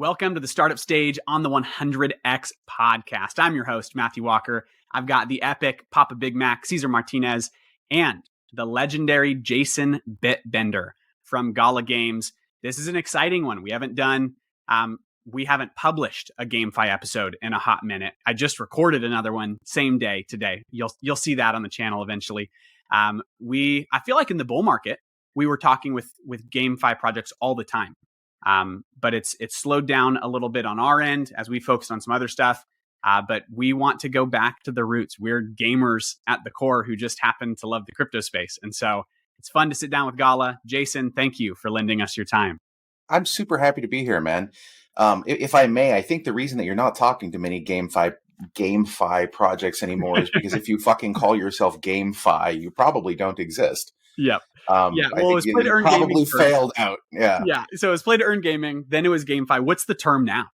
Welcome to the Startup Stage on the 100X podcast. I'm your host, Matthew Walker. I've got the epic Papa Big Mac, Cesar Martinez, and the legendary Jason Bitbender from Gala Games. This is an exciting one. We haven't published a GameFi episode in a hot minute. I just recorded another one same day today. You'll see that on the channel eventually. I feel like in the bull market, we were talking with GameFi projects all the time. But it's slowed down a little bit on our end as we focused on some other stuff. But we want to go back to the roots. We're gamers at the core who just happen to love the crypto space. And so it's fun to sit down with Gala. Jason, thank you for lending us your time. I'm super happy to be here, man. If I may, I think the reason that you're not talking to many GameFi projects anymore is because if you fucking call yourself GameFi, you probably don't exist. Yep. Well, it was play to earn probably gaming failed out. Yeah. So it was play to earn gaming, then it was GameFi. What's the term now?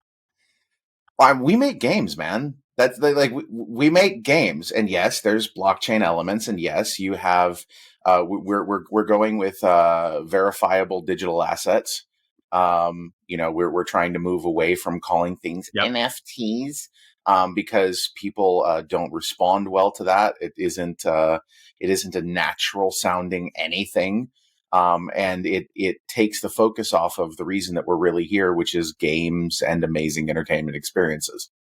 We make games, man. That's like we make games, and yes, there's blockchain elements, and yes, you have. We're going with verifiable digital assets. We're trying to move away from calling things NFTs because people don't respond well to that. It isn't a natural sounding anything. And it takes the focus off of the reason that we're really here, which is games and amazing entertainment experiences.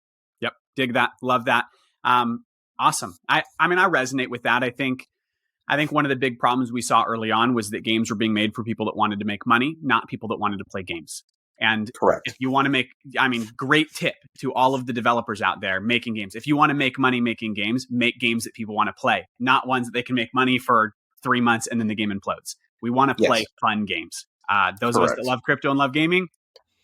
Yep. Dig that. Love that. Awesome. I resonate with that. I think one of the big problems we saw early on was that games were being made for people that wanted to make money, not people that wanted to play games. And correct. If you want to great tip to all of the developers out there making games. If you want to make money making games, make games that people want to play, not ones that they can make money for 3 months and then the game implodes. We want to play fun games. Those of us that love crypto and love gaming,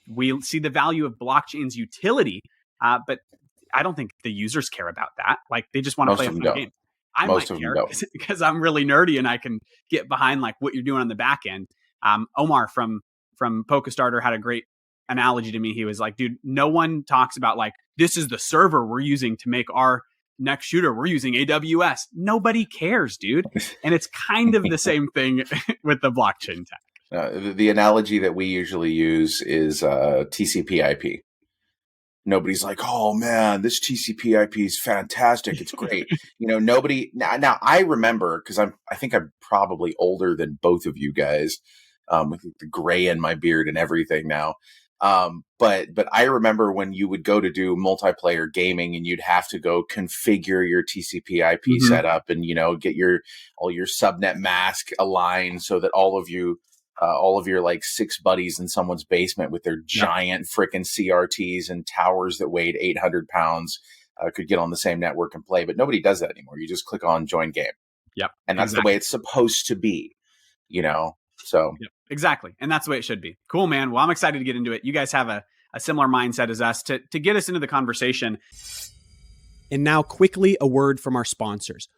we see the value of blockchain's utility, but I don't think the users care about that. Like they just want to play a fun game. I might care because I'm really nerdy and I can get behind like what you're doing on the back end. Omar from PokeStarter had a great analogy to me. He was like, dude, no one talks about like, this is the server we're using to make our next shooter. We're using AWS. Nobody cares, dude. And it's kind of the same thing with the blockchain tech. The analogy that we usually use is TCP/IP. Nobody's like, oh man, this TCP/IP is fantastic. It's great. Nobody. Now I remember because I think I'm probably older than both of you guys, with the gray in my beard and everything now. But I remember when you would go to do multiplayer gaming and you'd have to go configure your TCP/IP setup and get all your subnet mask aligned so that all of your like 6 buddies in someone's basement with their giant freaking CRTs and towers that weighed 800 pounds could get on the same network and play. But nobody does that anymore. You just click on join game. Yep. And that's the way it's supposed to be, So yep, exactly. And that's the way it should be. Cool, man. Well, I'm excited to get into it. You guys have a similar mindset as us to get us into the conversation. And now quickly a word from our sponsors.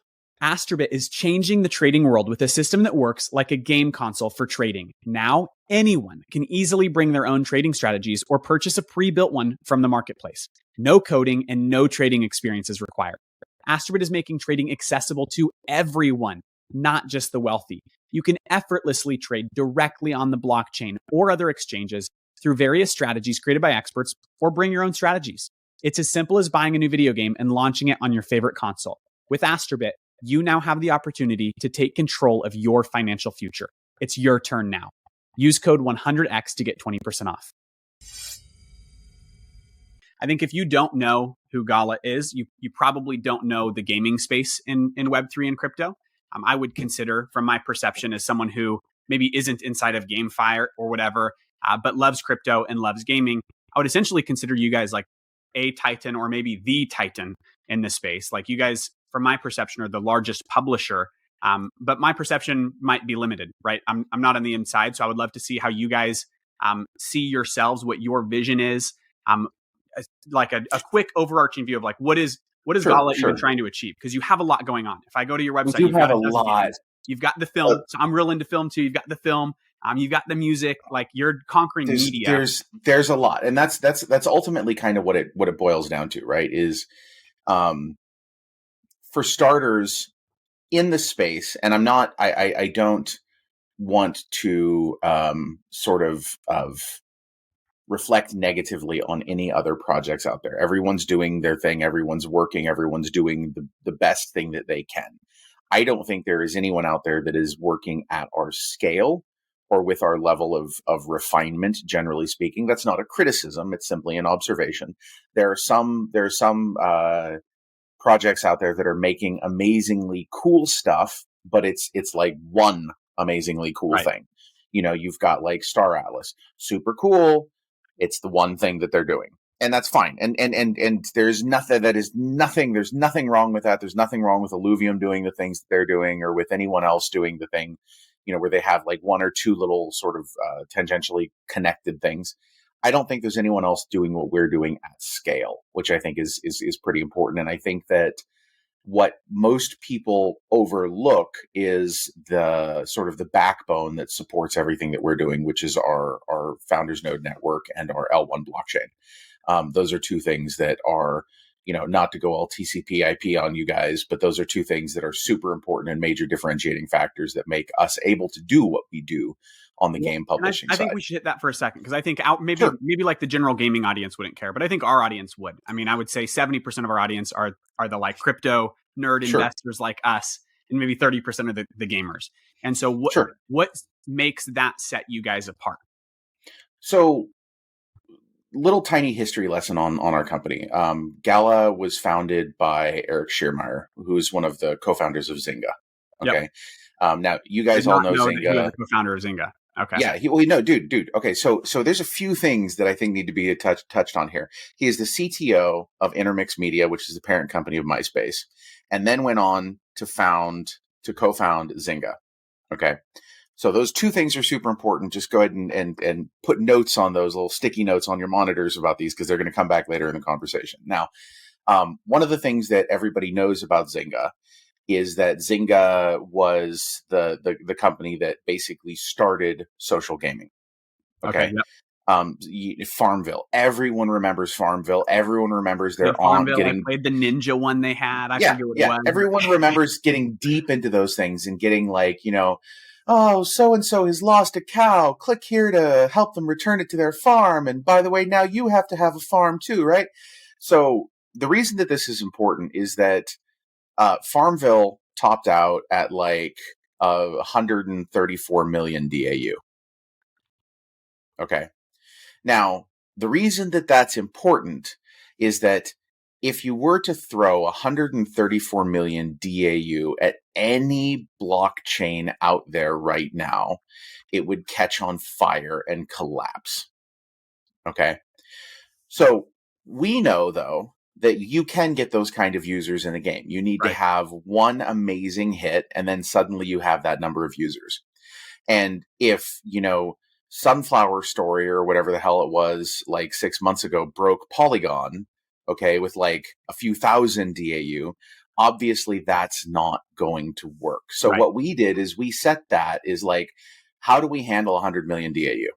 Astrobit is changing the trading world with a system that works like a game console for trading. Now, anyone can easily bring their own trading strategies or purchase a pre-built one from the marketplace. No coding and no trading experience is required. Astrobit is making trading accessible to everyone, not just the wealthy. You can effortlessly trade directly on the blockchain or other exchanges through various strategies created by experts, or bring your own strategies. It's as simple as buying a new video game and launching it on your favorite console. With Astrobit, you now have the opportunity to take control of your financial future. It's your turn now. Use code 100X to get 20% off. I think if you don't know who Gala is, you probably don't know the gaming space in Web3 and crypto. I would consider, from my perception, as someone who maybe isn't inside of GameFi or whatever, but loves crypto and loves gaming, I would essentially consider you guys like a titan or maybe the titan in this space. Like you guys, from my perception, are the largest publisher, but my perception might be limited, right? I'm not on the inside, so I would love to see how you guys see yourselves, what your vision is, like a quick overarching view of like what is Gala even trying to achieve? Because you have a lot going on. If I go to your website, you've got a lot. Games. You've got the film, so I'm real into film too. You've got the film, you've got the music. Like you're conquering media. There's a lot, and that's ultimately kind of what it boils down to, right? Is for starters, in the space, and I don't want to sort of reflect negatively on any other projects out there. Everyone's doing their thing. Everyone's working. Everyone's doing the best thing that they can. I don't think there is anyone out there that is working at our scale or with our level of refinement, generally speaking. That's not a criticism. It's simply an observation. There are some projects out there that are making amazingly cool stuff, but it's like one amazingly cool thing. You've got like Star Atlas, super cool. It's the one thing that they're doing, and that's fine. And there's nothing wrong with that. There's nothing wrong with Illuvium doing the things that they're doing, or with anyone else doing the thing, where they have like one or two little sort of tangentially connected things. I don't think there's anyone else doing what we're doing at scale, which I think is pretty important. And I think that what most people overlook is the sort of the backbone that supports everything that we're doing, which is our Founders Node network and our L1 blockchain. Those are two things that are, not to go all TCP IP on you guys, but those are two things that are super important and major differentiating factors that make us able to do what we do on the game publishing side. I think we should hit that for a second, because I think maybe like the general gaming audience wouldn't care, but I think our audience would. I mean, I would say 70% of our audience are the like crypto nerd investors like us, and maybe 30% of the gamers. And so what makes that set you guys apart? So, little tiny history lesson on our company. Gala was founded by Eric Schiermeyer, who is one of the co-founders of Zynga. Okay. Yep. Now you guys all know Zynga. He was the co-founder of Zynga. Okay. Yeah. Dude. Okay. So there's a few things that I think need to be touched on here. He is the CTO of Intermix Media, which is the parent company of MySpace, and then went on to co-found Zynga. Okay. So those two things are super important. Just go ahead and put notes on those, little sticky notes on your monitors about these, because they're going to come back later in the conversation. Now, one of the things that everybody knows about Zynga is that Zynga was the company that basically started social gaming. Okay. Yep. Farmville. Everyone remembers Farmville. Everyone remembers their aunt getting. I played the ninja one they had. I forget what it was. Everyone remembers getting deep into those things and getting like, oh, so-and-so has lost a cow. Click here to help them return it to their farm. And by the way, now you have to have a farm too, right? So the reason that this is important is that Farmville topped out at like 134 million DAU. Okay. Now, the reason that that's important is that if you were to throw 134 million DAU at any blockchain out there right now, it would catch on fire and collapse. Okay. So we know, though, that you can get those kind of users in a game. You need to have one amazing hit, and then suddenly you have that number of users. And if, Sunflower Story or whatever the hell it was, like 6 months ago, broke Polygon, okay, with like a few thousand DAU, obviously that's not going to work. So what we did is we set that is like, how do we handle 100 million DAU?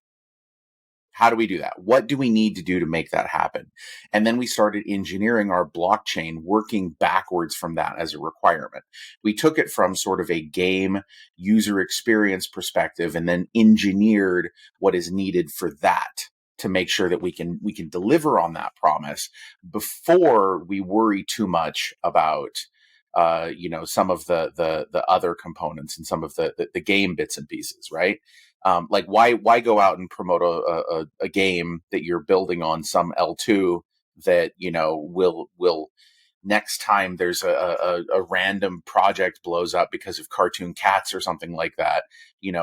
How do we do that? What do we need to do to make that happen? And then we started engineering our blockchain, working backwards from that as a requirement. We took it from sort of a game user experience perspective and then engineered what is needed for that to make sure that we can deliver on that promise before we worry too much about some of the other components and some of the game bits and pieces, right? Like why go out and promote a game that you're building on some L2 that will next time there's a random project blows up because of cartoon cats or something like that,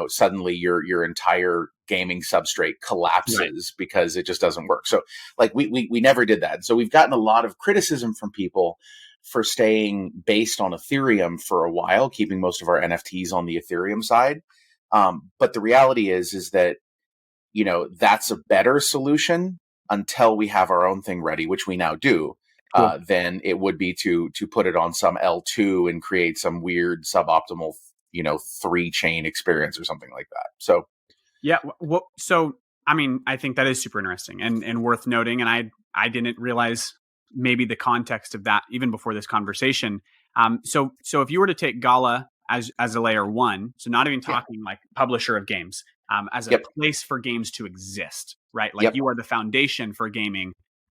suddenly your entire gaming substrate collapses because it just doesn't work. So like we never did that. So we've gotten a lot of criticism from people for staying based on Ethereum for a while, keeping most of our NFTs on the Ethereum side. But the reality is that, that's a better solution until we have our own thing ready, which we now do, than it would be to put it on some L2 and create some weird suboptimal, 3-chain experience or something like that. So, yeah. Well, so, I mean, I think that is super interesting and worth noting. And I didn't realize maybe the context of that even before this conversation. So if you were to take Gala as a layer one, so not even talking like publisher of games, as a Yep. place for games to exist, right? Like Yep. you are the foundation for gaming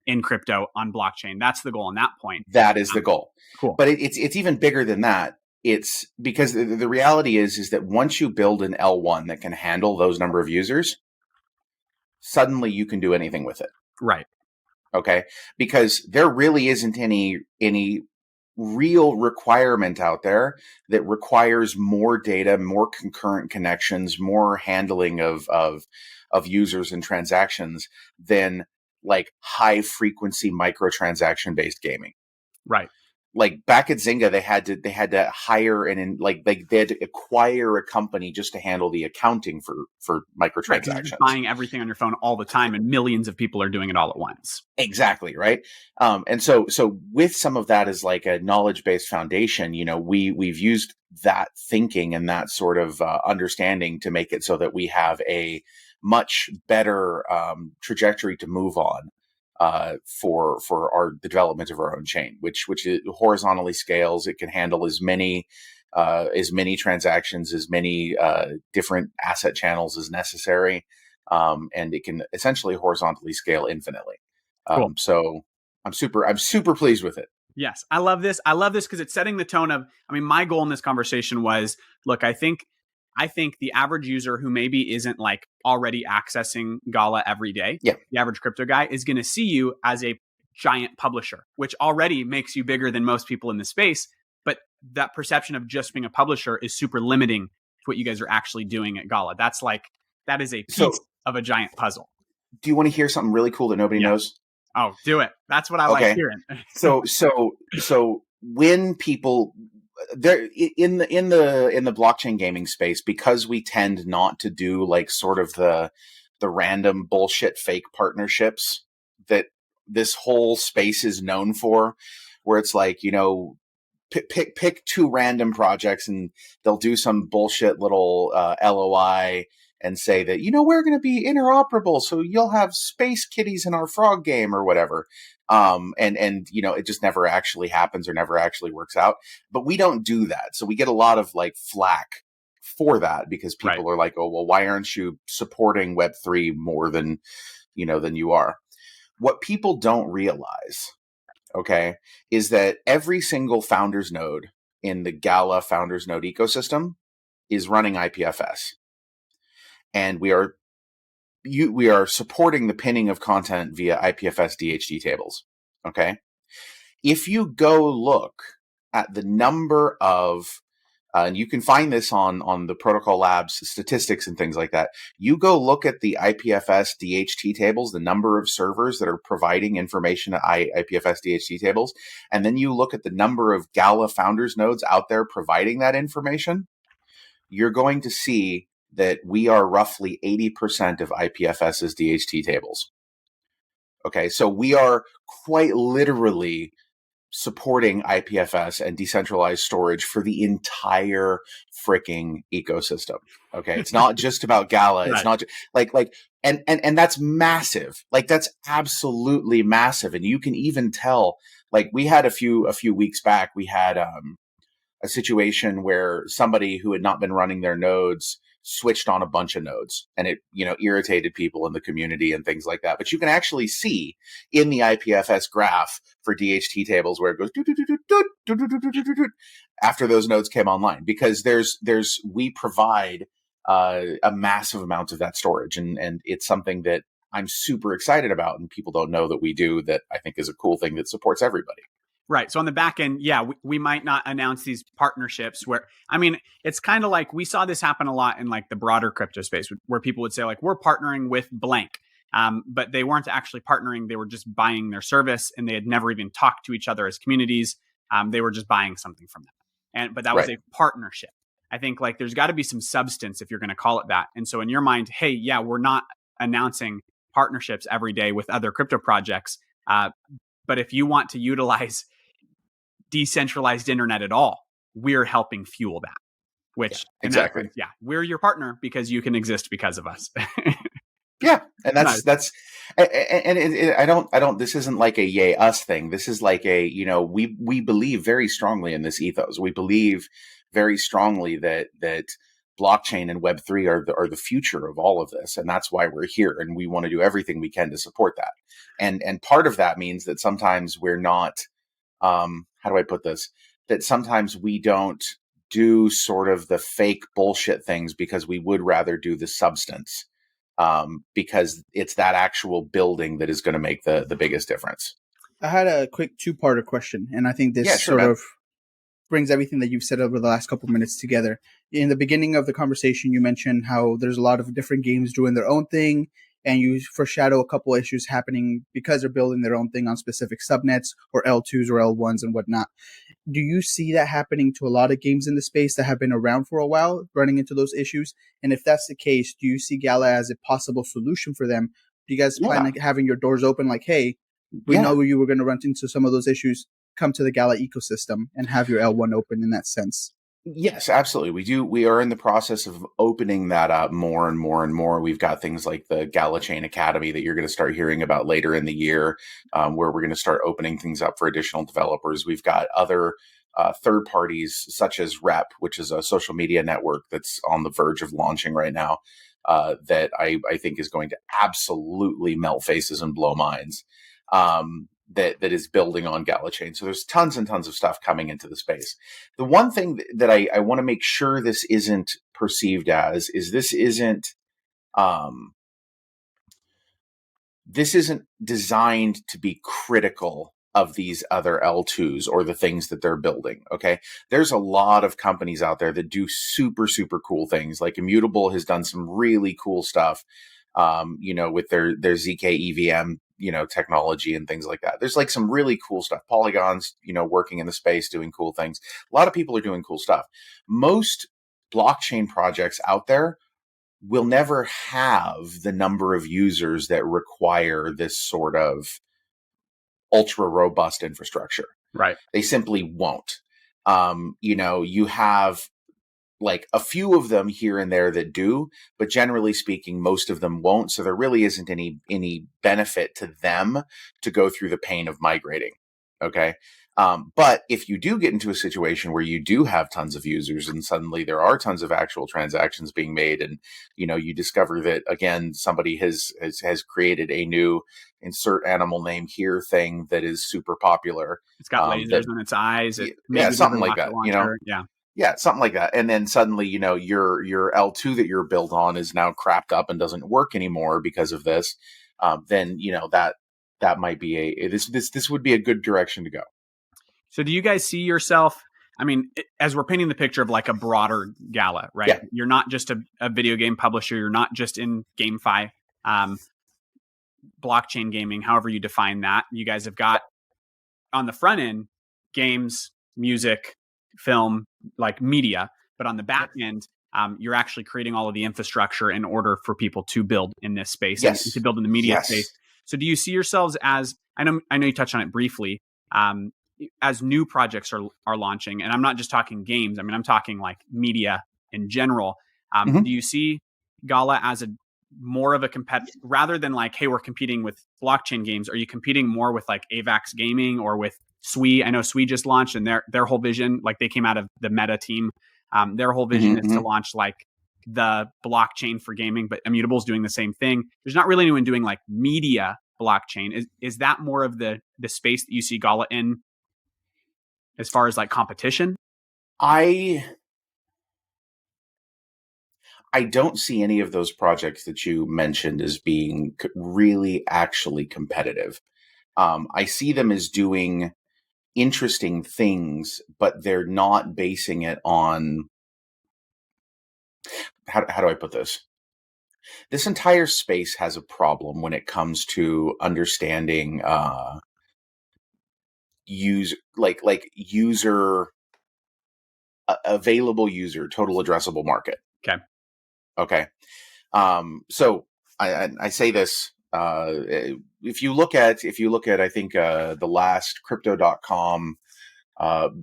in crypto on blockchain. That's the goal on that point. That is the goal. Cool. But it's even bigger than that. It's because the reality is that once you build an L1 that can handle those number of users, suddenly you can do anything with it. Right. Okay. Because there really isn't any real requirement out there that requires more data, more concurrent connections, more handling of users and transactions than like high frequency microtransaction based gaming. Right. Like back at Zynga, they had to hire they had to acquire a company just to handle the accounting for microtransactions. Right, you're buying everything on your phone all the time, and millions of people are doing it all at once. Exactly, right. And so with some of that as like a knowledge based foundation, you know, we've used that thinking and that sort of understanding to make it so that we have a much better trajectory to move on. For the development of our own chain, which it horizontally scales. It can handle as many transactions, as many different asset channels as necessary, and it can essentially horizontally scale infinitely. Cool. So I'm super pleased with it. Yes, I love this. I love this because it's setting the tone of. I mean, my goal in this conversation was, look, I think the average user who maybe isn't like already accessing Gala every day, Yeah. the average crypto guy is going to see you as a giant publisher, which already makes you bigger than most people in the space. But that perception of just being a publisher is super limiting to what you guys are actually doing at Gala. That is a piece of a giant puzzle. Do you want to hear something really cool that nobody knows? Oh, do it. That's what I like hearing. So when people there in the blockchain gaming space, because we tend not to do like sort of the random bullshit fake partnerships that this whole space is known for, where it's like, you know, pick two random projects and they'll do some bullshit little LOI and say that, you know, we're going to be interoperable, so you'll have space kitties in our frog game or whatever. And you know, it just never actually happens or never actually works out. But we don't do that. So we get a lot of like flack for that because people are like, oh, well, why aren't you supporting Web3 more than you are? What people don't realize, okay, is that every single founders node in the Gala founders node ecosystem is running IPFS. And we are supporting the pinning of content via IPFS DHT tables. Okay. If you go look at the number of, and you can find this on the Protocol Labs statistics and things like that. You go look at the IPFS DHT tables, the number of servers that are providing information to IPFS DHT tables, and then you look at the number of Gala founders nodes out there providing that information, you're going to see that we are roughly 80% of IPFS's DHT tables. Okay, so we are quite literally supporting IPFS and decentralized storage for the entire freaking ecosystem. Okay, it's not just about Gala. It's not just, and that's massive. Like that's absolutely massive. And you can even tell. Like we had a few weeks back, we had a situation where somebody who had not been running their nodes switched on a bunch of nodes, and it, you know, irritated people in the community and things like that. But you can actually see in the IPFS graph for DHT tables where it goes after those nodes came online, because we provide a massive amount of that storage, and it's something that I'm super excited about, and people don't know that we do, that I think is a cool thing that supports everybody. Right. So on the back end, yeah, we might not announce these partnerships where, I mean, it's kind of like we saw this happen a lot in like the broader crypto space where people would say like, we're partnering with blank. But they weren't actually partnering. They were just buying their service, and they had never even talked to each other as communities. They were just buying something from them. But that was a partnership. I think like there's got to be some substance if you're going to call it that. And so in your mind, hey, yeah, we're not announcing partnerships every day with other crypto projects. But if you want to utilize decentralized internet at all, we're helping fuel that. Which exactly, we're your partner because you can exist because of us. Yeah, and that's I don't. This isn't like a yay us thing. This is like a, you know, we believe very strongly in this ethos. We believe very strongly that blockchain and Web3 are the future of all of this, and that's why we're here, and we want to do everything we can to support that. And part of that means that sometimes we're not. How do I put this? That sometimes we don't do sort of the fake bullshit things because we would rather do the substance, because it's that actual building that is going to make the biggest difference. I had a quick two-parter question, and I think this sure, sort of brings everything that you've said over the last couple of minutes together. In the beginning of the conversation, you mentioned how there's a lot of different games doing their own thing, and you foreshadow a couple issues happening because they're building their own thing on specific subnets or L2s or L1s and whatnot. Do you see that happening to a lot of games in the space that have been around for a while, running into those issues? And if that's the case, do you see Gala as a possible solution for them? Do you guys plan on having your doors open like, hey, we know you were going to run into some of those issues, come to the Gala ecosystem and have your L1 open in that sense? Yes, absolutely. We do. We are in the process of opening that up more and more and more. We've got things like the Gala Chain Academy that you're going to start hearing about later in the year, where we're going to start opening things up for additional developers. We've got other third parties such as Rep, which is a social media network that's on the verge of launching right now, that I think is going to absolutely melt faces and blow minds. That is building on Gala Chain. So there's tons and tons of stuff coming into the space. The one thing that I want to make sure this isn't perceived as is this isn't designed to be critical of these other L2s or the things that they're building. Okay. There's a lot of companies out there that do super, super cool things. Like Immutable has done some really cool stuff, with their ZK EVM, technology and things like that. There's like some really cool stuff. Polygon's, working in the space, doing cool things. A lot of people are doing cool stuff. Most blockchain projects out there will never have the number of users that require this sort of ultra robust infrastructure. Right. They simply won't. You have like a few of them here and there that do, but generally speaking, most of them won't. So there really isn't any benefit to them to go through the pain of migrating. Okay. But if you do get into a situation where you do have tons of users and suddenly there are tons of actual transactions being made, and you discover that again somebody has created a new insert animal name here thing that is super popular. It's got lasers in its eyes. Something like that. Yeah, something like that. And then suddenly, your L2 that you're built on is now crapped up and doesn't work anymore because of this. Then that might be this would be a good direction to go. So do you guys see yourself, as we're painting the picture of like a broader Gala, right? Yeah. You're not just a video game publisher. You're not just in GameFi, blockchain gaming, however you define that. You guys have got on the front end, games, music, film, like media, but on the back end, you're actually creating all of the infrastructure in order for people to build in this space and to build in the media space. So do you see yourselves as, I know you touched on it briefly, as new projects are launching, and I'm not just talking games. I'm talking like media in general. Do you see Gala as a more of a competitor rather than like, hey, we're competing with blockchain games? Are you competing more with like AVAX Gaming or with Sui? I know Sui just launched, and their whole vision, like they came out of the Meta team. Their whole vision is to launch like the blockchain for gaming, but Immutable is doing the same thing. There's not really anyone doing like media blockchain. Is that more of the space that you see Gala in as far as like competition? I don't see any of those projects that you mentioned as being really actually competitive. I see them as doing interesting things, but they're not basing it on, how do I put this? This entire space has a problem when it comes to understanding user available user total addressable market. Okay. So I say this, if you look at I think the last crypto.com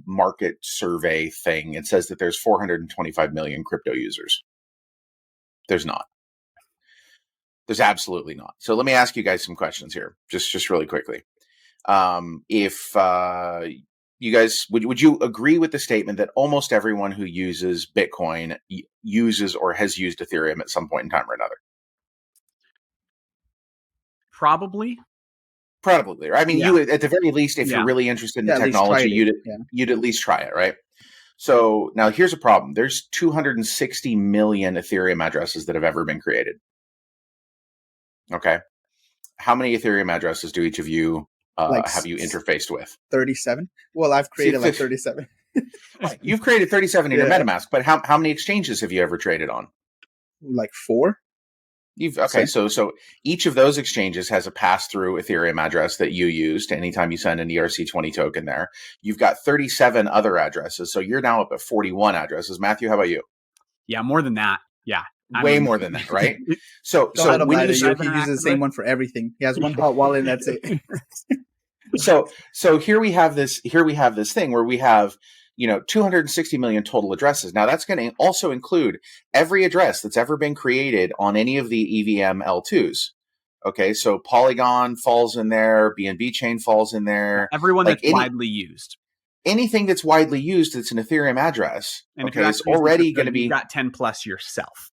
market survey thing, it says that there's 425 million crypto users. There's not. There's absolutely not. So let me ask you guys some questions here, just really quickly. If You guys, would you agree with the statement that almost everyone who uses Bitcoin uses or has used Ethereum at some point in time or another? Probably. Probably. I mean, Yeah. you at the very least, if Yeah. you're really interested in the at least try technology, it. you'd at least try it, right? So now here's a problem. There's 260 million Ethereum addresses that have ever been created. Okay. How many Ethereum addresses do each of you Like have you interfaced with? 37. Well, I've created See, like 37. Right. You've created 37 in your Yeah. MetaMask, but how many exchanges have you ever traded on? Like 4. Okay, so each of those exchanges has a pass-through Ethereum address that you used anytime you send an ERC20 token there. You've got 37 other addresses, so you're now up at 41 addresses. Matthew, how about you? Yeah, more than that. Yeah. Way more than that, right? So Don't let him when lie you to you. He uses the same one for everything. He has one hot wallet and that's it. so here we have this thing where we have 260 million total addresses. Now that's going to also include every address that's ever been created on any of the EVM L2s. Okay, so Polygon falls in there, BNB chain falls in there. Everyone that's widely used. Anything that's widely used that's an Ethereum address, and okay, it's already going to be... You've got 10 plus yourself.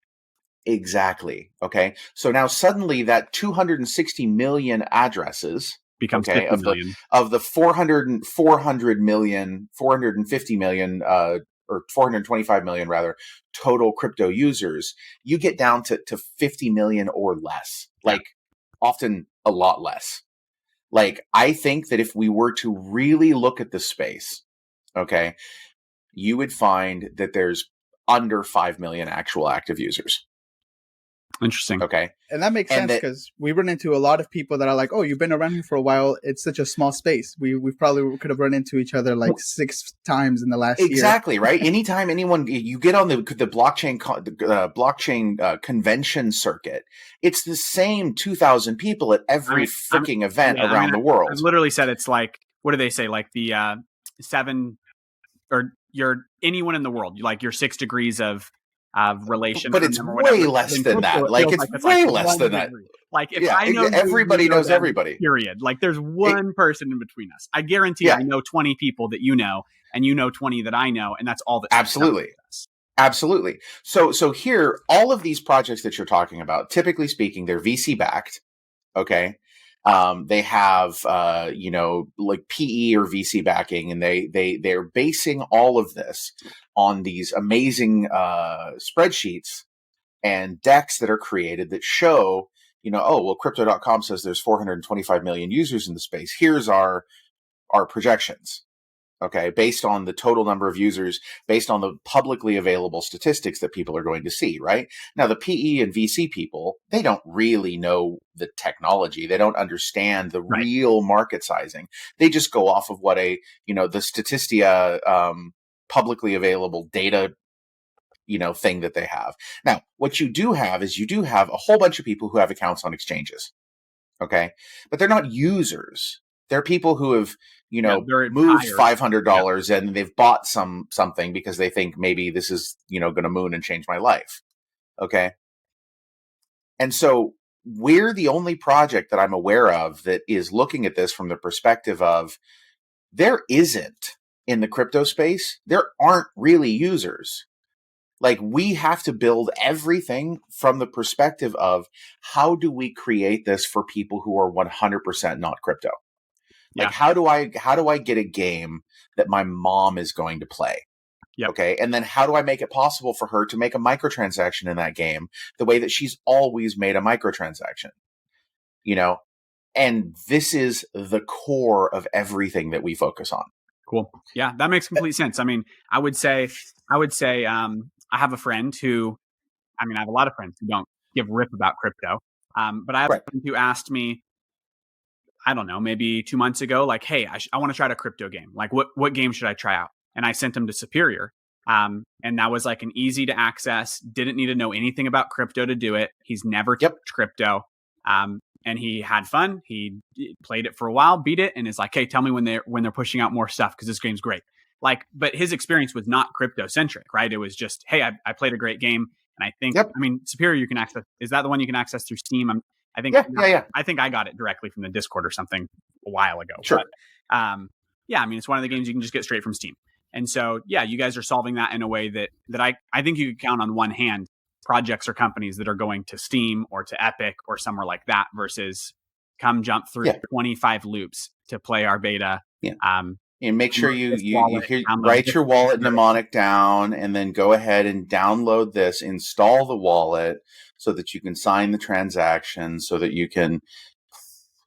Exactly. Okay, so now suddenly that 260 million addresses becomes 50 million. Of the 450 million, or 425 million rather, total crypto users, you get down to 50 million or less, like often a lot less. Like, I think that if we were to really look at the space, okay, you would find that there's under 5 million actual active users. Interesting. Okay. And that makes sense because we run into a lot of people that are like, oh, you've been around here for a while. It's such a small space. We probably could have run into each other like 6 times in the last year. Exactly, right? Anytime you get on the blockchain convention circuit, it's the same 2,000 people at every freaking event around the world. I've literally said it's like, what do they say? Like the 7, or you're anyone in the world, like your 6 degrees of relation, but it's way less than that. Like it's way less than that. Like if I know everybody knows everybody. Period. Like there's one person in between us. I guarantee I know 20 people that you know, and you know 20 that I know, and that's all that. Absolutely. So here, all of these projects that you're talking about, typically speaking, they're VC backed. Okay. They have, like PE or VC backing, and they're basing all of this on these amazing spreadsheets and decks that are created that show, crypto.com says there's 425 million users in the space. Here's our projections. Okay, based on the total number of users, based on the publicly available statistics that people are going to see, right? Now, the PE and VC people, they don't really know the technology. They don't understand the real market sizing. They just go off of what the Statistia publicly available data, thing that they have. Now, what you do have is you do have a whole bunch of people who have accounts on exchanges. Okay, but they're not users. They're people who have, moved $500 and they've bought something because they think maybe this is, going to moon and change my life. Okay. And so we're the only project that I'm aware of that is looking at this from the perspective of there isn't in the crypto space, there aren't really users. Like, we have to build everything from the perspective of how do we create this for people who are 100% not crypto? Like, how do I get a game that my mom is going to play? Yep. Okay. And then how do I make it possible for her to make a microtransaction in that game the way that she's always made a microtransaction? And this is the core of everything that we focus on. Cool. Yeah, that makes complete sense. I mean, I would say, I have a friend who, I have a lot of friends who don't give a rip about crypto. But I have a friend who asked me, I don't know, maybe 2 months ago, like, hey, I want to try a crypto game. Like, what game should I try out? And I sent him to Superior. And that was like an easy to access, didn't need to know anything about crypto to do it. He's never touched crypto. And he had fun. He played it for a while, beat it, and is like, hey, tell me when they're pushing out more stuff because this game's great. Like, but his experience was not crypto centric, right? It was just, hey, I played a great game. And I think, Superior you can access. Is that the one you can access through Steam? I think I think I got it directly from the Discord or something a while ago. Sure. But yeah, I mean, it's one of the games you can just get straight from Steam. And so, yeah, you guys are solving that in a way that I think you could count on one hand projects or companies that are going to Steam or to Epic or somewhere like that versus come jump through 25 loops to play our beta. Yeah. And make sure you wallet, write your wallet mnemonic down, and then go ahead and download this, install the wallet so that you can sign the transaction, so that you can.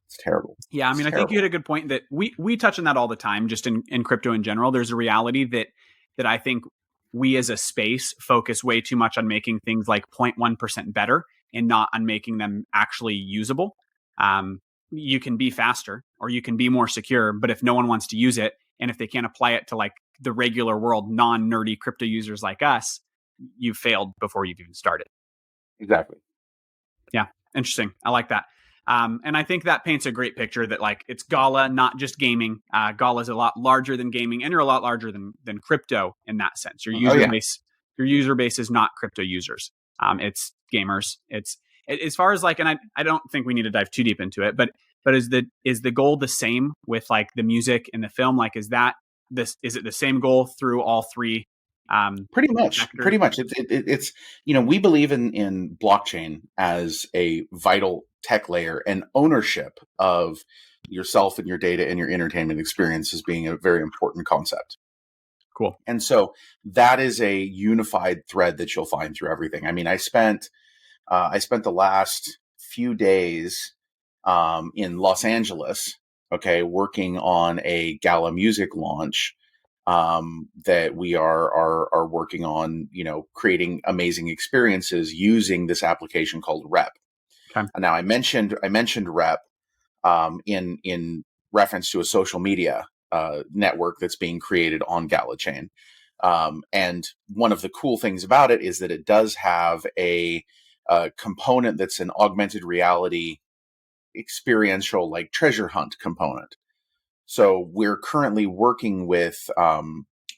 It's terrible. Yeah, I mean, I think you hit a good point that we touch on that all the time, just in crypto in general. There's a reality that I think we as a space focus way too much on making things like 0.1% better and not on making them actually usable. You can be faster or you can be more secure, but if no one wants to use it, and if they can't apply it to like the regular world, non-nerdy crypto users like us, you've failed before you've even started. Exactly. Yeah, interesting. I like that. And I think that paints a great picture that like it's Gala, not just gaming. Gala is a lot larger than gaming, and you're a lot larger than crypto in that sense. Your user base is not crypto users. It's gamers. It's as far as like, and I don't think we need to dive too deep into it, but is the goal the same with like the music and the film? Like, is it the same goal through all three? Pretty much. It's we believe in blockchain as a vital tech layer, and ownership of yourself and your data and your entertainment experience as being a very important concept. Cool. And so that is a unified thread that you'll find through everything. I mean, I spent the last few days in Los Angeles, working on a Gala music launch that we are working on, creating amazing experiences using this application called Rep. Okay. Now I mentioned Rep in reference to a social media network that's being created on Gala Chain. And one of the cool things about it is that it does have a component that's an augmented reality experiential, like treasure hunt component. So we're currently working with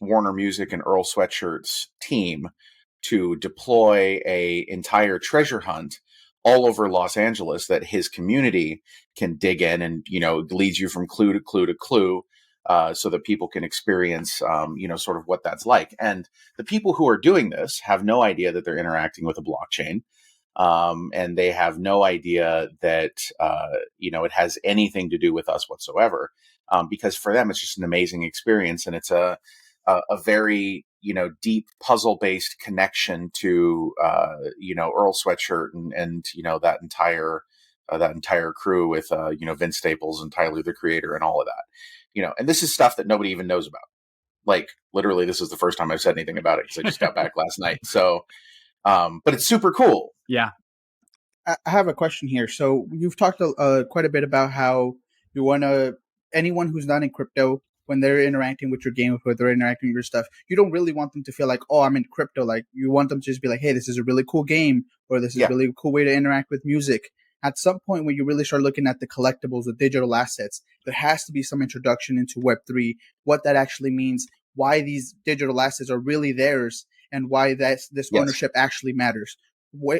Warner Music and Earl Sweatshirt's team to deploy a entire treasure hunt all over Los Angeles that his community can dig in, and leads you from clue to clue to clue, so that people can experience sort of what that's like. And the people who are doing this have no idea that they're interacting with a blockchain. And they have no idea that it has anything to do with us whatsoever, because for them it's just an amazing experience, and it's a very deep puzzle based connection to Earl Sweatshirt and that entire crew with Vince Staples and Tyler the Creator and all of that. And this is stuff that nobody even knows about. Like literally, this is the first time I've said anything about it because I just got back last night. So. But it's super cool. Yeah. I have a question here. So you've talked quite a bit about how you want to, anyone who's not in crypto, when they're interacting with your game, when they're interacting with your stuff, you don't really want them to feel like, oh, I'm in crypto. Like you want them to just be like, hey, this is a really cool game, or this is a really cool way to interact with music. At some point when you really start looking at the collectibles, the digital assets, there has to be some introduction into Web3, what that actually means, why these digital assets are really theirs, and why this ownership actually matters.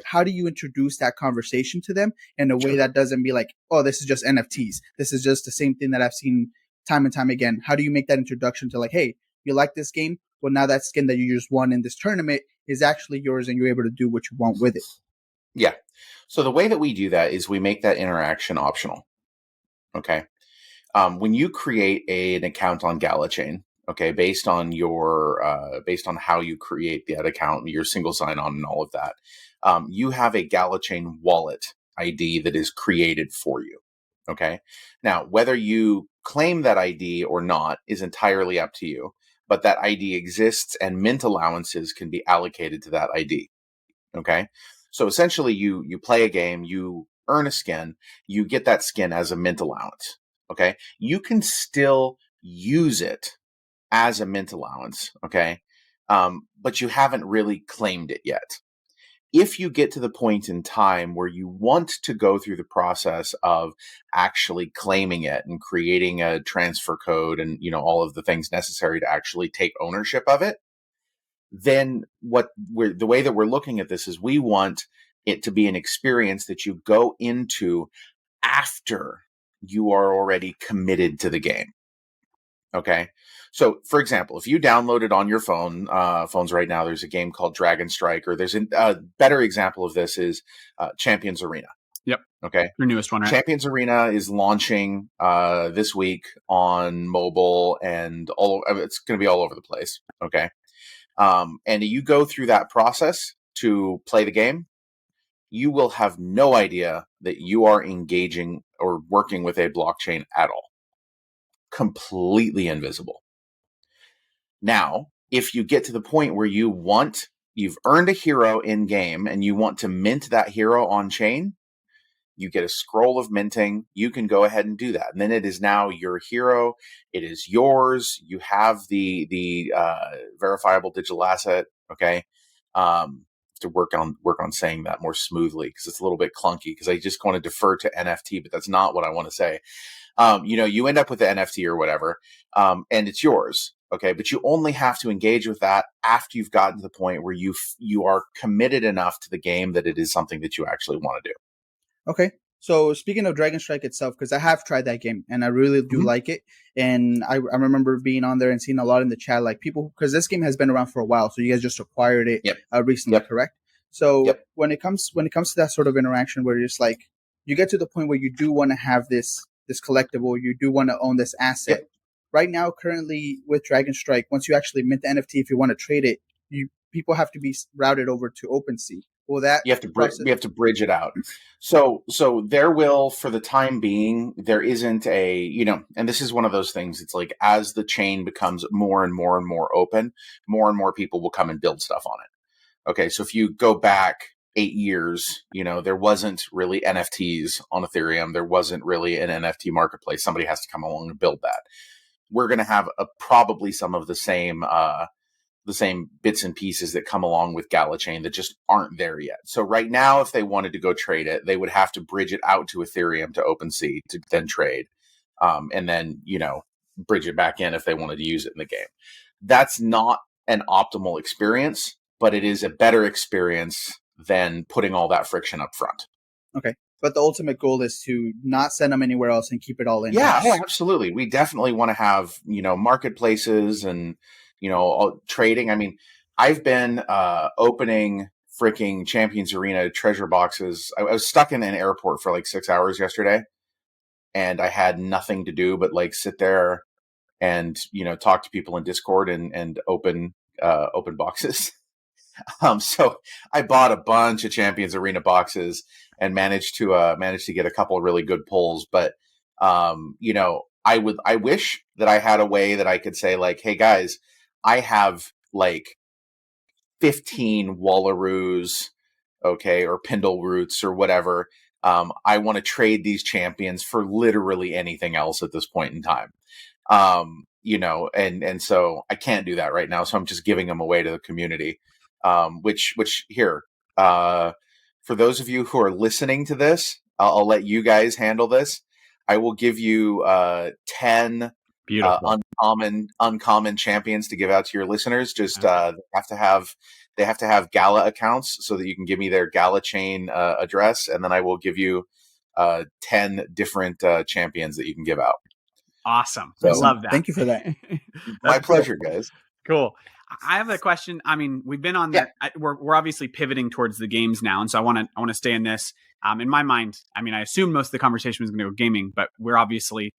How do you introduce that conversation to them in a way that doesn't be like, oh, this is just NFTs. This is just the same thing that I've seen time and time again. How do you make that introduction to like, hey, you like this game? Well, now that skin that you just won in this tournament is actually yours and you're able to do what you want with it. Yeah. So the way that we do that is we make that interaction optional. Okay. When you create an account on Gala Chain, based on how you create that account, your single sign-on and all of that, you have a Gala Chain wallet ID that is created for you. Okay. Now, whether you claim that ID or not is entirely up to you, but that ID exists and mint allowances can be allocated to that ID. Okay. So essentially you play a game, you earn a skin, you get that skin as a mint allowance. Okay. You can still use it as a mint allowance. Okay. But you haven't really claimed it yet. If you get to the point in time where you want to go through the process of actually claiming it and creating a transfer code and, all of the things necessary to actually take ownership of it, then the way that we're looking at this is we want it to be an experience that you go into after you are already committed to the game. Okay. So, for example, if you download it on your phones right now, there's a game called Dragon Strike, or there's a better example of this is Champions Arena. Yep. Okay. Your newest one, right? Champions Arena is launching this week on mobile, and it's going to be all over the place. Okay. And you go through that process to play the game, you will have no idea that you are engaging or working with a blockchain at all. Completely invisible. Now, if you get to the point where you've earned a hero in game and you want to mint that hero on chain, you get a scroll of minting. You can go ahead and do that. And then it is now your hero. It is yours. You have the verifiable digital asset. Okay. To work on saying that more smoothly, because it's a little bit clunky, because I just want to defer to NFT, but that's not what I want to say. You end up with the NFT or whatever, and it's yours. Okay. But you only have to engage with that after you've gotten to the point where you are committed enough to the game that it is something that you actually want to do. Okay. So speaking of Dragon Strike itself, because I have tried that game and I really do like it. And I remember being on there and seeing a lot in the chat, like people, because this game has been around for a while. So you guys just acquired it recently, correct? So when it comes to that sort of interaction where it's like, you get to the point where you do want to have this collectible, you do want to own this asset. Right now, currently with Dragon Strike, once you actually mint the NFT, if you want to trade it, people have to be routed over to OpenSea. Well, that you have to bridge it out. So there will, for the time being, there isn't and this is one of those things. It's like, as the chain becomes more and more and more open, more and more people will come and build stuff on it. Okay. So if you go back 8 years, there wasn't really NFTs on Ethereum. There wasn't really an NFT marketplace. Somebody has to come along and build that. We're going to have probably some of the same bits and pieces that come along with Gala Chain that just aren't there yet. So right now, if they wanted to go trade it, they would have to bridge it out to Ethereum, to OpenSea, to then trade, and then, bridge it back in if they wanted to use it in the game. That's not an optimal experience, but it is a better experience than putting all that friction up front. Okay. But the ultimate goal is to not send them anywhere else and keep it all in. Yeah, absolutely. We definitely want to have, marketplaces and, trading. I mean, I've been opening freaking Champions Arena treasure boxes. I was stuck in an airport for like 6 hours yesterday, and I had nothing to do but like sit there and, talk to people in Discord and open boxes. So I bought a bunch of Champions Arena boxes and managed to get a couple of really good pulls. But, I wish that I had a way that I could say like, hey guys, I have like 15 Wallaroos, okay, or Pindle Roots or whatever. I want to trade these champions for literally anything else at this point in time. And so I can't do that right now. So I'm just giving them away to the community. Which here, for those of you who are listening to this, I'll let you guys handle this. I will give you 10 uncommon champions to give out to your listeners. Just they have to have Gala accounts so that you can give me their Gala chain address, and then I will give you 10 different champions that you can give out. Awesome. So, I love that. Thank you for that. My pleasure, guys. Cool. I have a question. I mean, we've been on that. We're obviously pivoting towards the games now, and so I want to stay in this. In my mind, I mean, I assume most of the conversation was going to go gaming, but we're obviously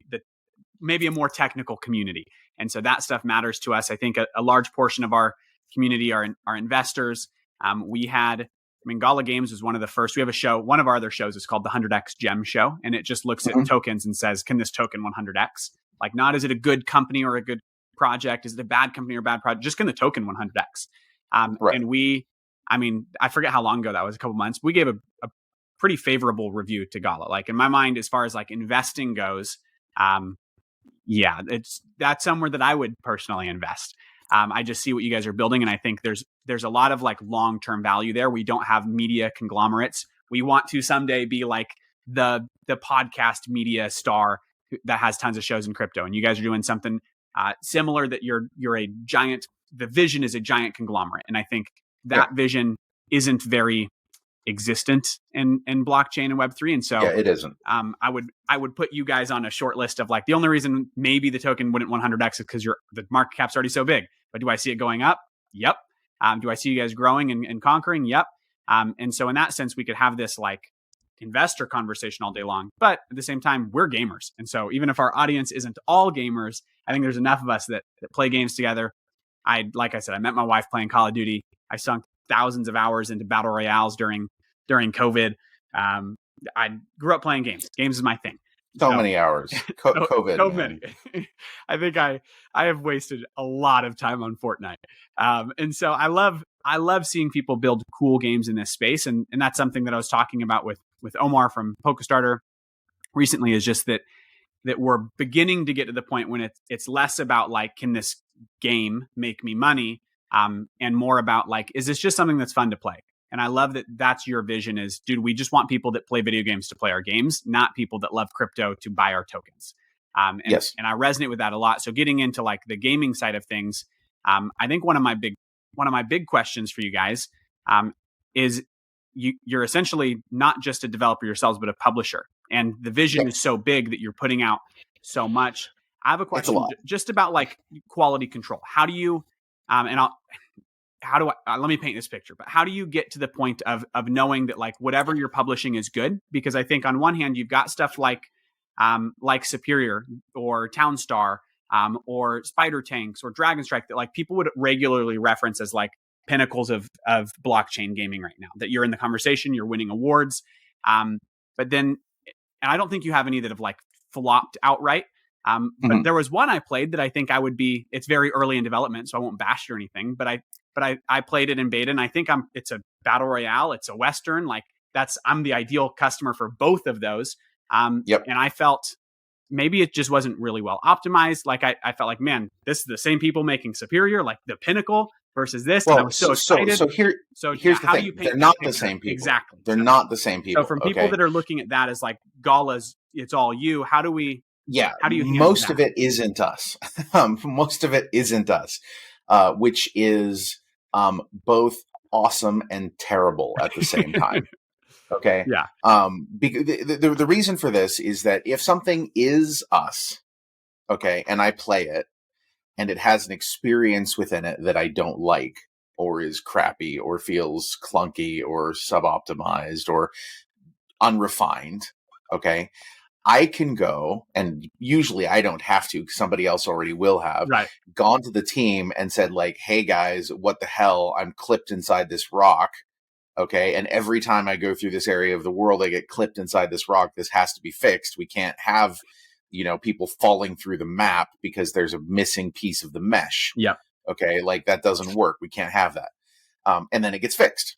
maybe a more technical community, and so that stuff matters to us. I think a large portion of our community are investors. Gala Games was one of the first. We have a show. One of our other shows is called the 100x Gem Show, and it just looks at tokens and says, can this token 100x? Like, not is it a good company or a good project? Is it a bad company or bad project? Just can the token 100x? Right. And I forget how long ago that was, a couple months. We gave a pretty favorable review to Gala. Like, in my mind, as far as like investing goes, that's somewhere that I would personally invest. I just see what you guys are building, and I think there's a lot of like long-term value there. We don't have media conglomerates. We want to someday be like the podcast media star that has tons of shows in crypto, and you guys are doing something similar, that you're a giant. The vision is a giant conglomerate, and I think that vision isn't very existent in blockchain and Web3. And so yeah, it isn't. I would put you guys on a short list of like, the only reason maybe the token wouldn't 100x is because the market cap's already so big. But do I see it going up? Yep. Do I see you guys growing and conquering? Yep. And so in that sense, we could have this like investor conversation all day long, but at the same time, we're gamers. And so even if our audience isn't all gamers, I think there's enough of us that play games together. Like I said, I met my wife playing Call of Duty. I sunk thousands of hours into battle royales during COVID. I grew up playing games. Games is my thing. So many hours. COVID. So many. I think I have wasted a lot of time on Fortnite. And so I love seeing people build cool games in this space. And that's something that I was talking about with Omar from PokeStarter recently, is just that we're beginning to get to the point when it's less about like, can this game make me money? And more about like, is this just something that's fun to play? And I love that that's your vision is, dude, we just want people that play video games to play our games, not people that love crypto to buy our tokens. Yes. And I resonate with that a lot. So getting into like the gaming side of things, I think one of my big questions for you guys is you're essentially not just a developer yourselves, but a publisher. And the vision is so big that you're putting out so much. I have a question just about like quality control. How do you, let me paint this picture, but how do you get to the point of knowing that like whatever you're publishing is good? Because I think on one hand, you've got stuff like Superior or Townstar or Spider Tanks or Dragon Strike that like people would regularly reference as like pinnacles of blockchain gaming right now, that you're in the conversation, you're winning awards. But then, and I don't think you have any that have like flopped outright. But there was one I played that I think it's very early in development, so I won't bash it or anything, but I played it in beta, and I think it's a battle royale, it's a Western, like I'm the ideal customer for both of those. And I felt maybe it just wasn't really well optimized. Like I felt like, man, this is the same people making Superior, like the pinnacle versus this. Well, and I was so excited. Here's the thing. They're not the same people. Exactly. They're not the same people. So from people that are looking at that as like Gala's, it's all you, how do you most of it isn't us. Most of it isn't us, which is both awesome and terrible at the same time. Okay. Yeah. Because the reason for this is that if something is us, okay, and I play it and it has an experience within it that I don't like, or is crappy, or feels clunky, or suboptimized, or unrefined, okay, I can go, and usually I don't have to, somebody else already will have, gone to the team and said like, hey guys, what the hell? I'm clipped inside this rock. Okay. And every time I go through this area of the world, I get clipped inside this rock. This has to be fixed. We can't have, people falling through the map because there's a missing piece of the mesh. Yeah. Okay. Like that doesn't work. We can't have that. And then it gets fixed.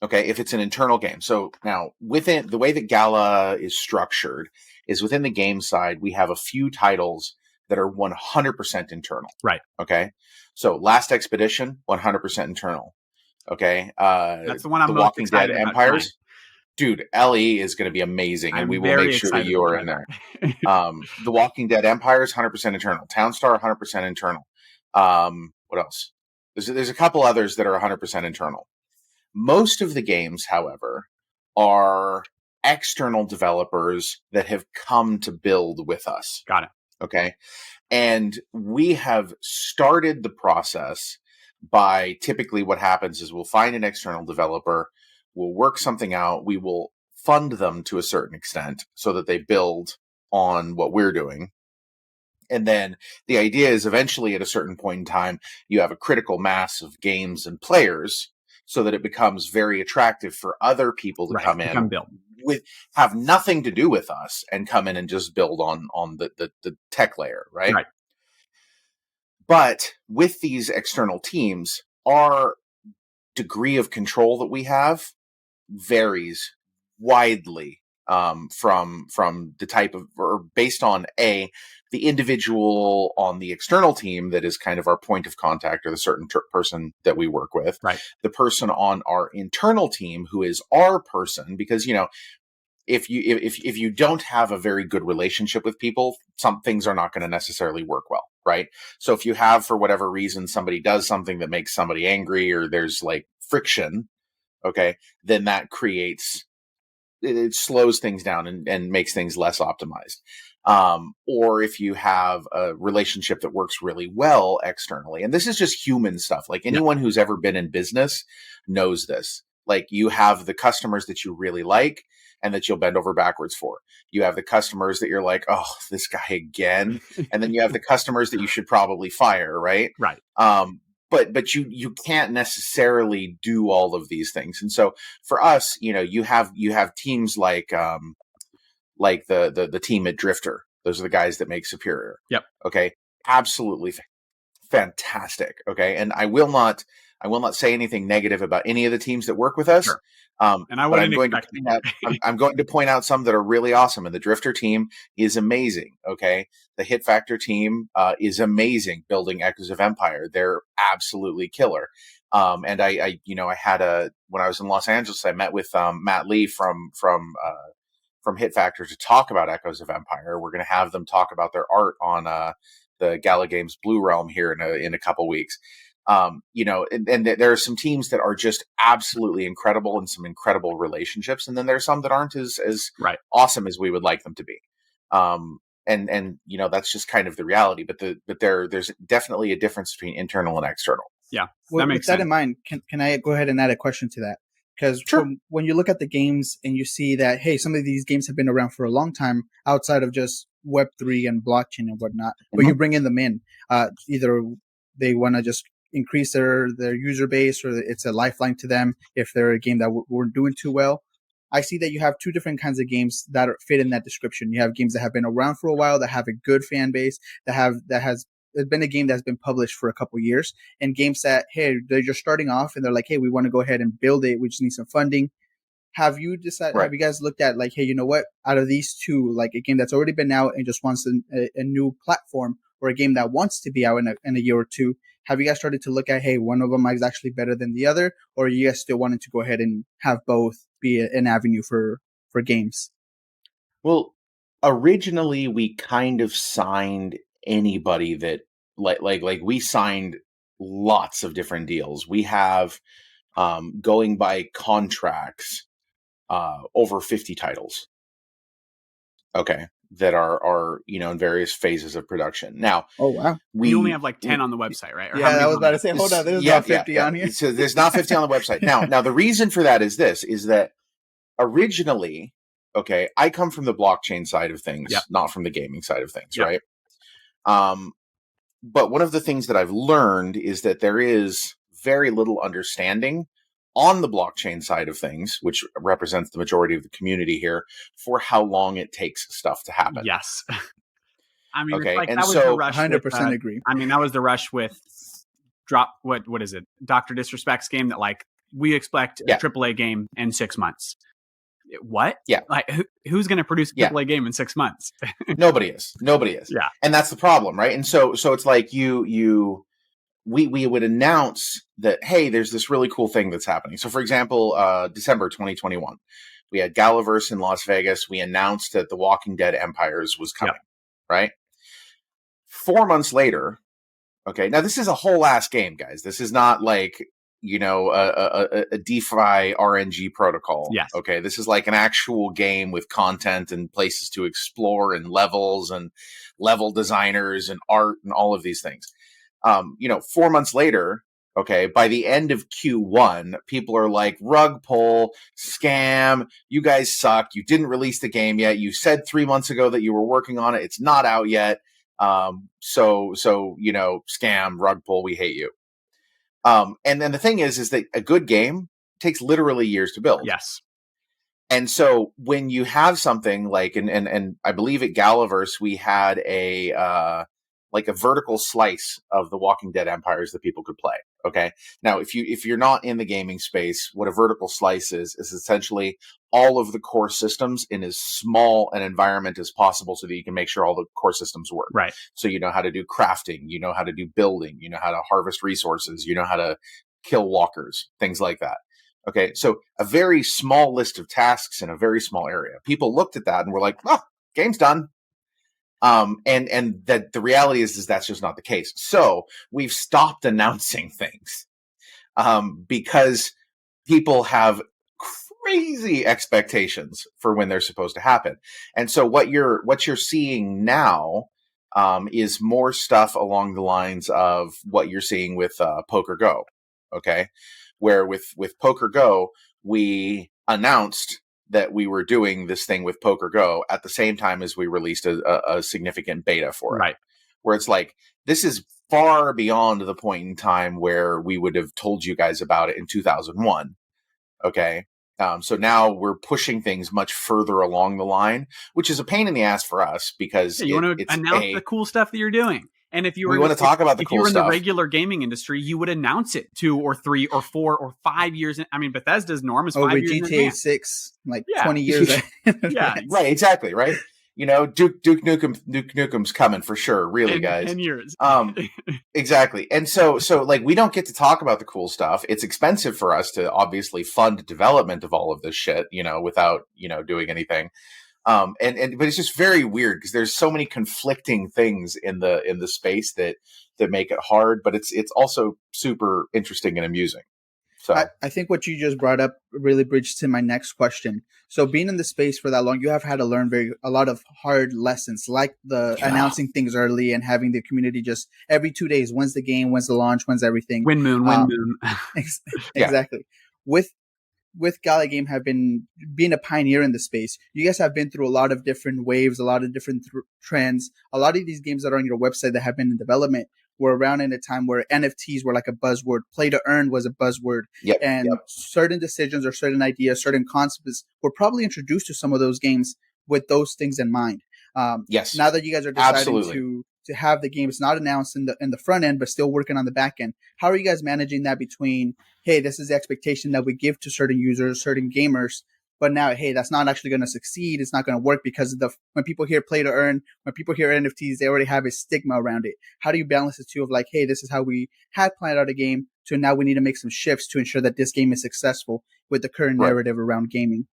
Okay. If it's an internal game. So now within the way that Gala is structured is within the game side, we have a few titles that are 100% internal. Right. Okay. So Last Expedition, 100% internal. Okay. That's the one I'm the most Walking excited Dead about Empires. trying. Dude, LE is going to be amazing, and we will make sure that you are in there. The Walking Dead Empires, 100% internal. Townstar, 100% internal. What else? There's a couple others that are 100% internal. Most of the games, however, are external developers that have come to build with us. Got it. Okay. And we have started the process by typically what happens is we'll find an external developer, we'll work something out, we will fund them to a certain extent so that they build on what we're doing. And then the idea is eventually at a certain point in time, you have a critical mass of games and players so that it becomes very attractive for other people to come in have nothing to do with us and come in and just build on the tech layer, right? But with these external teams, our degree of control that we have varies widely from the type of, or based on the individual on the external team that is kind of our point of contact, or the certain person that we work with, the person on our internal team who is our person, because if you don't have a very good relationship with people, some things are not going to necessarily work well, right? So if you have, for whatever reason, somebody does something that makes somebody angry, or there's like friction, okay, then that creates, it slows things down and makes things less optimized. Or if you have a relationship that works really well externally, and this is just human stuff. Like anyone who's ever been in business knows this. Like you have the customers that you really like and that you'll bend over backwards for. You have the customers that you're like, oh, this guy again. And then you have the customers that you should probably fire, right? Right. But you can't necessarily do all of these things. And so for us, you have teams like the team at Drifter. Those are the guys that make Superior. Yep. Okay. Absolutely fantastic. Okay. And I will not say anything negative about any of the teams that work with us. Sure. And I wouldn't expect I'm going to point out some that are really awesome. And the Drifter team is amazing. Okay. The Hit Factor team is amazing building Echoes of Empire. They're absolutely killer. And I had when I was in Los Angeles, I met with Matt Lee from Hit Factor to talk about Echoes of Empire. We're going to have them talk about their art on the Gala Games Blue Realm here in a couple weeks. And there are some teams that are just absolutely incredible and some incredible relationships. And then there are some that aren't as right. awesome as we would like them to be. And that's just kind of the reality, but there's definitely a difference between internal and external. Yeah. Well, with that in mind, can I go ahead and add a question to that? Because when you look at the games and you see that, hey, some of these games have been around for a long time outside of just Web3 and blockchain and whatnot, but you bring them in, either they want to just increase their user base or it's a lifeline to them if they're a game that weren't doing too well. I see that you have two different kinds of games that fit in that description. You have games that have been around for a while, that have a good fan base, that has been a game that's been published for a couple years, and games that, hey, they're just starting off and they're like, hey, we want to go ahead and build it. We just need some funding. Have you decided? Right. Have you guys looked at like, hey, you know what? Out of these two, like a game that's already been out and just wants a new platform, or a game that wants to be out in a year or two, have you guys started to look at, hey, one of them is actually better than the other, or are you guys still wanting to go ahead and have both be an avenue for games? Well, originally we kind of signed anybody that like we signed lots of different deals. We have going by contracts over 50 titles. Okay. That are in various phases of production. Now, oh wow, we only have like 10 on the website, right? Or I was about to say, hold on, there's not 50 on here. So there's not 50 on the website. Now the reason for that is that originally, okay, I come from the blockchain side of things, not from the gaming side of things, right? But one of the things that I've learned is that there is very little understanding on the blockchain side of things, which represents the majority of the community here, for how long it takes stuff to happen. Yes. I mean, okay. Like and that was so the rush 100% agree. I mean, that was the rush with what is it? Dr. Disrespect's game that like we expect a AAA game in 6 months. What? Yeah. Like who's going to produce a AAA game in 6 months? Nobody is. Yeah. And that's the problem, right? And so it's like we would announce that, hey, there's this really cool thing that's happening. So, for example, December 2021, we had Galaverse in Las Vegas. We announced that The Walking Dead Empires was coming, right? 4 months later, okay, now this is a whole ass game, guys. This is not like, a DeFi RNG protocol. Yes. Okay, this is like an actual game with content and places to explore and levels and level designers and art and all of these things. 4 months later, okay, by the end of Q1, people are like, rug pull, scam, you guys suck, you didn't release the game yet, you said 3 months ago that you were working on it, it's not out yet, so scam, rug pull, we hate you. And then the thing is that a good game takes literally years to build. Yes. And so when you have something like, and I believe at Galaverse, we had a vertical slice of the Walking Dead Empires that people could play. Okay. Now, if you're not in the gaming space, what a vertical slice is essentially all of the core systems in as small an environment as possible so that you can make sure all the core systems work. Right. So you know how to do crafting, you know how to do building, you know how to harvest resources, you know how to kill walkers, things like that. Okay. So a very small list of tasks in a very small area. People looked at that and were like, oh, game's done. And that the reality is that's just not the case. So we've stopped announcing things, because people have crazy expectations for when they're supposed to happen. And so what you're seeing now is more stuff along the lines of what you're seeing with Poker Go. Okay. Where with Poker Go, we announced that we were doing this thing with Poker Go at the same time as we released a significant beta for it. Right. Where it's like, this is far beyond the point in time where we would have told you guys about it in 2001. Okay. So now we're pushing things much further along the line, which is a pain in the ass for us because you want to announce the cool stuff that you're doing. And if you were, we want to talk about the cool stuff. If you were in the regular gaming industry, you would announce it 2 or 3 or 4 or 5 years. I mean, Bethesda's norm is 5 years. GTA 6, like 20 years. Yeah, right. Exactly. Right. You know, Duke Nukem's coming for sure. Really, guys. 10 years. Exactly. And so like, we don't get to talk about the cool stuff. It's expensive for us to obviously fund development of all of this shit, you know, without, you know, doing anything. But it's just very weird because there's so many conflicting things in the space that make it hard, but it's also super interesting and amusing. So I think what you just brought up really bridges to my next question. So being in the space for that long, you have had to learn a lot of hard lessons, like announcing things early and having the community just every 2 days. When's the game? When's the launch? When's everything? Win moon. Exactly. With Gala Game being a pioneer in the space, you guys have been through a lot of different waves, a lot of different trends. A lot of these games that are on your website that have been in development were around in a time where NFTs were like a buzzword, play to earn was a buzzword, certain decisions or certain ideas, certain concepts were probably introduced to some of those games with those things in mind. Yes. Now that you guys are deciding to have the games not announced in the front end, but still working on the back end, how are you guys managing that between, hey, this is the expectation that we give to certain users, certain gamers, but now, hey, that's not actually going to succeed. It's not going to work because when people hear play to earn, when people hear NFTs, they already have a stigma around it. How do you balance the two of like, hey, this is how we had planned out a game, to now we need to make some shifts to ensure that this game is successful with the current narrative around gaming?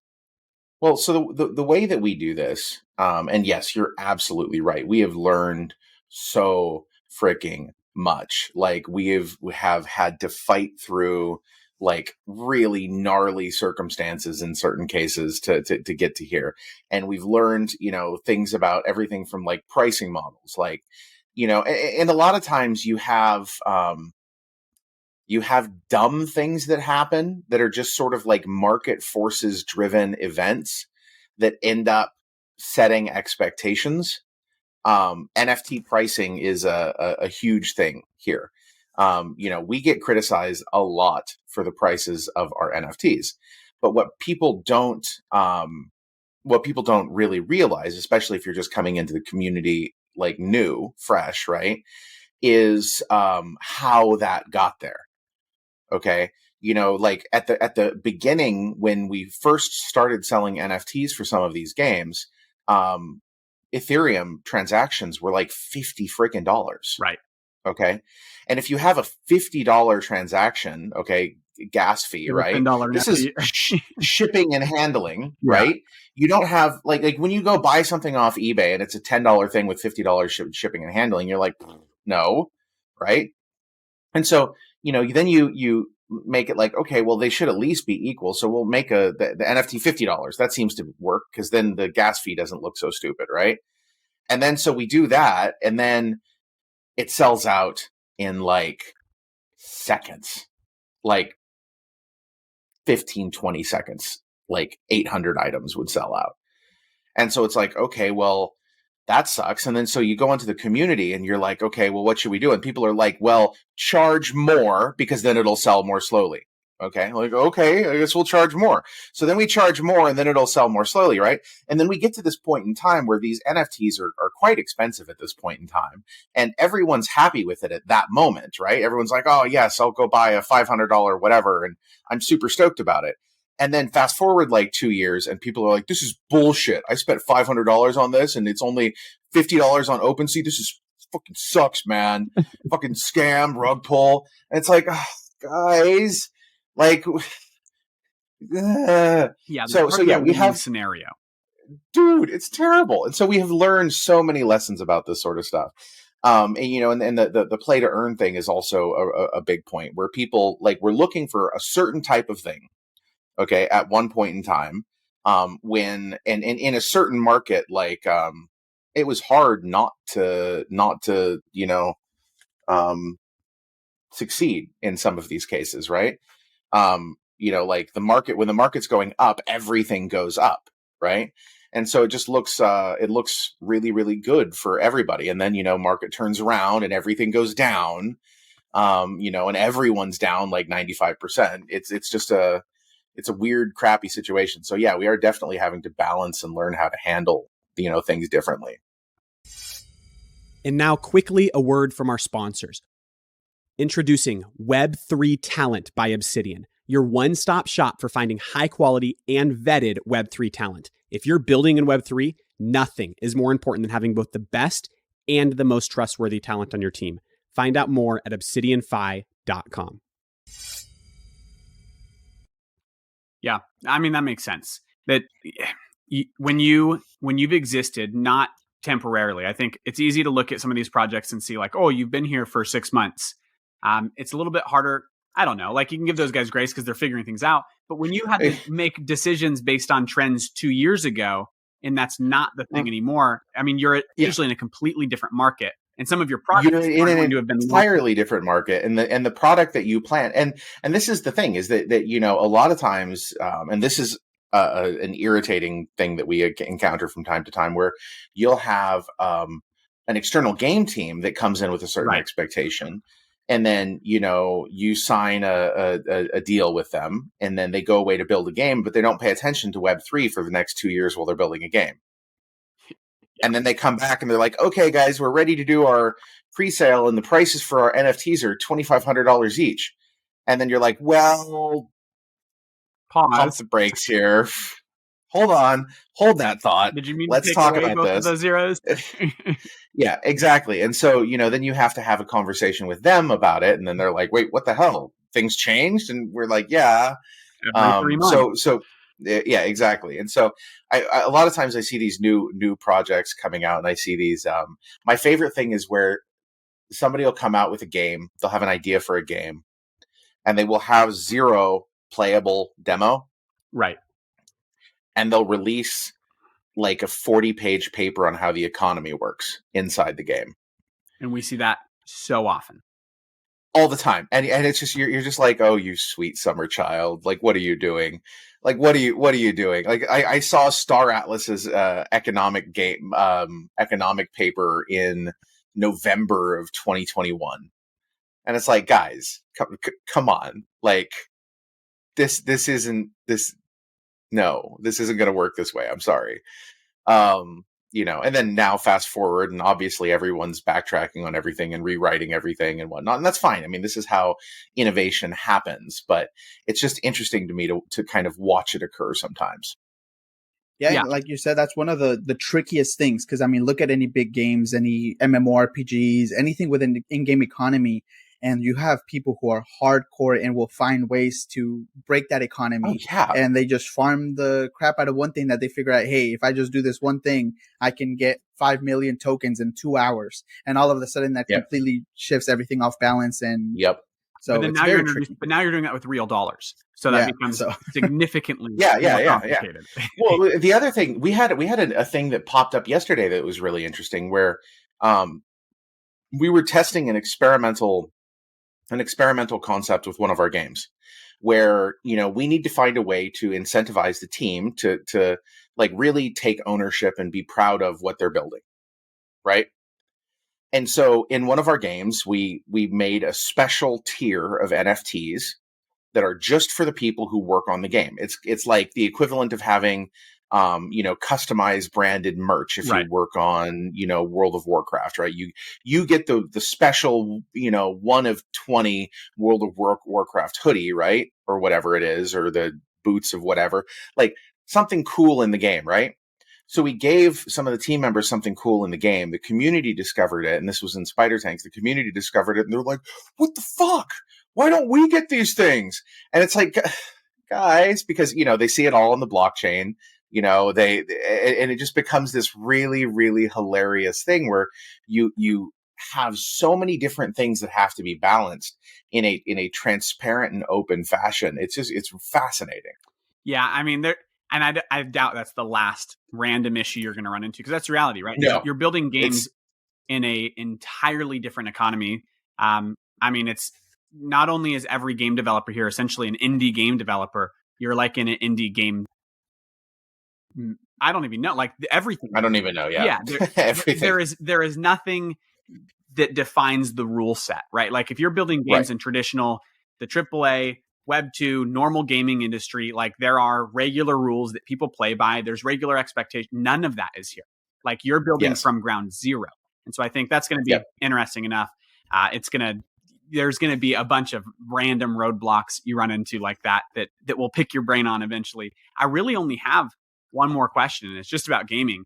Well, so the way that we do this, and yes, you're absolutely right. We have learned so freaking much. Like we have had to fight through like really gnarly circumstances in certain cases to get to here. And we've learned, you know, things about everything from like pricing models, like, you know, and a lot of times you have dumb things that happen that are just sort of like market forces driven events that end up setting expectations. NFT pricing is a huge thing here. You know, we get criticized a lot for the prices of our NFTs, but what people don't really realize, especially if you're just coming into the community like new, fresh, right, is how that got there. Okay. You know, like at the beginning, when we first started selling NFTs for some of these games, Ethereum transactions were like $50 freaking dollars. Right. Okay. And if you have a $50 transaction, okay, gas fee, right? This is shipping and handling, right? You don't have like when you go buy something off eBay and it's a $10 thing with $50 shipping and handling, you're like, no, right? And so, you know, then you make it like, okay, well, they should at least be equal. So we'll make the NFT $50. That seems to work because then the gas fee doesn't look so stupid, right? And then so we do that, and then it sells out in like seconds, like 15, 20 seconds, like 800 items would sell out. And so it's like, okay, well, that sucks. And then so you go into the community and you're like, okay, well, what should we do? And people are like, well, charge more because then it'll sell more slowly. Okay. Like, okay, I guess we'll charge more. So then we charge more and then it'll sell more slowly. Right. And then we get to this point in time where these NFTs are quite expensive at this point in time. And everyone's happy with it at that moment. Right. Everyone's like, oh, yes, I'll go buy a $500 whatever. And I'm super stoked about it. And then fast forward like 2 years and people are like, this is bullshit. I spent $500 on this and it's only $50 on OpenSea. This is fucking sucks, man. Fucking scam, rug pull. And it's like, oh, guys, like, yeah. So yeah, we have scenario, dude, it's terrible. And so we have learned so many lessons about this sort of stuff. And you know, and the play to earn thing is also a big point where people like, we're looking for a certain type of thing. Okay. At one point in time, when, and in a certain market, like, it was hard not to, um, succeed in some of these cases, right? Like when the market's going up, everything goes up, right? And so it looks really, really good for everybody. And then, market turns around and everything goes down, and everyone's down like 95%. It's a weird, crappy situation. So yeah, we are definitely having to balance and learn how to handle, things differently. And now, quickly, a word from our sponsors. Introducing Web3 Talent by Obsidian, your one-stop shop for finding high-quality and vetted Web3 talent. If you're building in Web3, nothing is more important than having both the best and the most trustworthy talent on your team. Find out more at obsidianfi.com. Yeah, I mean, that makes sense. That when you've existed, not temporarily, I think it's easy to look at some of these projects and see like, oh, you've been here for 6 months. It's a little bit harder. I don't know. Like, you can give those guys grace because they're figuring things out. But when you had to make decisions based on trends 2 years ago, and that's not the thing anymore, I mean, you're usually in a completely different market. And some of your products are in an entirely different market, and the product that you plant, and this is the thing, is that a lot of times, and this is an irritating thing that we encounter from time to time, where you'll have an external game team that comes in with a certain expectation, and then you sign a deal with them, and then they go away to build a game, but they don't pay attention to Web3 for the next 2 years while they're building a game. And then they come back and they're like, okay, guys, we're ready to do our pre-sale, and the prices for our NFTs are $2,500 each. And then you're like, well, pump the brakes here. Hold on. Hold that thought. Did you mean let's to take talk away about both this? Of those zeros? Yeah, exactly. And so, then you have to have a conversation with them about it. And then they're like, wait, what the hell? Things changed? And we're like, yeah. Every 3 months. So yeah, exactly. And so a lot of times I see these new projects coming out, and I see these, my favorite thing is where somebody will come out with a game. They'll have an idea for a game, and they will have 0 playable demo. Right. And they'll release like a 40-page paper on how the economy works inside the game. And we see that so often. All the time. And it's just, you're just like, oh, you sweet summer child. Like, what are you doing? Like, what are you doing? Like, I saw Star Atlas's economic paper in November of 2021. And it's like, guys, come on. Like, this isn't going to work this way. I'm sorry. And then now fast forward, and obviously everyone's backtracking on everything and rewriting everything and whatnot. And that's fine. I mean, this is how innovation happens, but it's just interesting to me to kind of watch it occur sometimes. Yeah, like you said, that's one of the trickiest things. Because, I mean, look at any big games, any MMORPGs, anything within the in-game economy, and you have people who are hardcore and will find ways to break that economy. Oh, yeah. And they just farm the crap out of one thing that they figure out, hey, if I just do this one thing, I can get 5 million tokens in 2 hours. And all of a sudden that completely shifts everything off balance. And so but now you're doing that with real dollars. So that becomes significantly more complicated. Well, the other thing, we had a thing that popped up yesterday that was really interesting, where we were testing an experimental concept with one of our games, where we need to find a way to incentivize the team to like really take ownership and be proud of what they're building, right? And so in one of our games, we made a special tier of NFTs that are just for the people who work on the game. It's like the equivalent of having customized branded merch if you work on, World of Warcraft, right? You get the special, 1 of 20 World of Warcraft hoodie, right? Or whatever it is, or the boots of whatever, like something cool in the game, right? So we gave some of the team members something cool in the game. The community discovered it, and this was in Spider Tanks. The community discovered it, and they're like, what the fuck? Why don't we get these things? And it's like, guys, because, they see it all on the blockchain. And it just becomes this really, really hilarious thing where you have so many different things that have to be balanced in a transparent and open fashion. It's fascinating. Yeah, I mean, I doubt that's the last random issue you're going to run into, because that's reality, right? No, You're building games it's in a entirely different economy. I mean, it's not only is every game developer here essentially an indie game developer, you're like in an indie game. I don't even know, like everything. I don't even know. Yeah, Everything. there is nothing that defines the rule set, right? Like if you're building games Right. in traditional, the AAA, Web 2, normal gaming industry, like there are regular rules that people play by. There's regular expectation. None of that is here. Like you're building Yes. from ground zero. And so I think that's going to be Yep. interesting enough. There's going to be a bunch of random roadblocks you run into like that will pick your brain on eventually. I really only have one more question, and it's just about gaming.